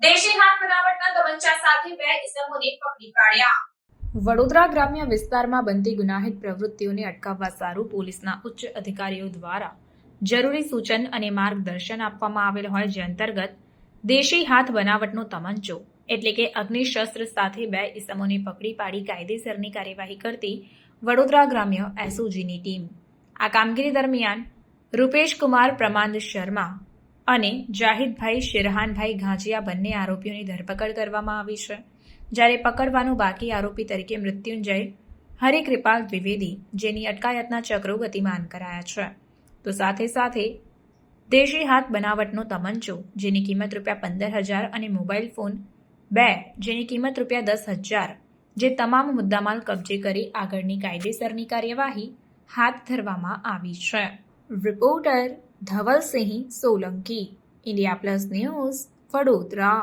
દેશી હાથ બનાવટના તમંચા સાથે 2 ઇસમોને પકડી પાડ્યા. વડોદરા ગ્રામ્ય વિસ્તારમાં બનતી ગુનાહિત પ્રવૃત્તિઓને અટકાવવા સારું પોલીસના ઉચ્ચ અધિકારીઓ દ્વારા જરૂરી સૂચન અને માર્ગદર્શન આપવામાં આવેલ હોય, જે અંતર્ગત દેશી હાથ બનાવટનો તમંચો એટલે કે અગ્નિશસ્ત્ર સાથે 2 ઇસમોને પકડી પાડી કાયદેસરની કાર્યવાહી કરતી વડોદરા ગ્રામ્ય એસઓજીની ટીમ. આ કામગીરી દરમિયાન રૂપેશકુમાર પ્રમાંદ શર્મા અને જાહિદભાઈ શિરહાનભાઈ ઘાંચિયા બંને આરોપીઓની ધરપકડ કરવામાં આવી છે, જ્યારે પકડવાનો બાકી આરોપી તરીકે મૃત્યુંજય હરિકૃપાલ દ્વિવેદી, જેની અટકાયતના ચક્રો ગતિમાન કરાયા છે. તો સાથે સાથે દેશી હાથ બનાવટનો તમંચો જેની કિંમત ₹15,000 અને મોબાઈલ ફોન 2 જેની કિંમત ₹10,000 જે તમામ મુદ્દામાલ કબજે કરી આગળની કાયદેસરની કાર્યવાહી હાથ ધરવામાં આવી છે. Reporter Dhavalsinh Solanki, India plus news, Vadodara.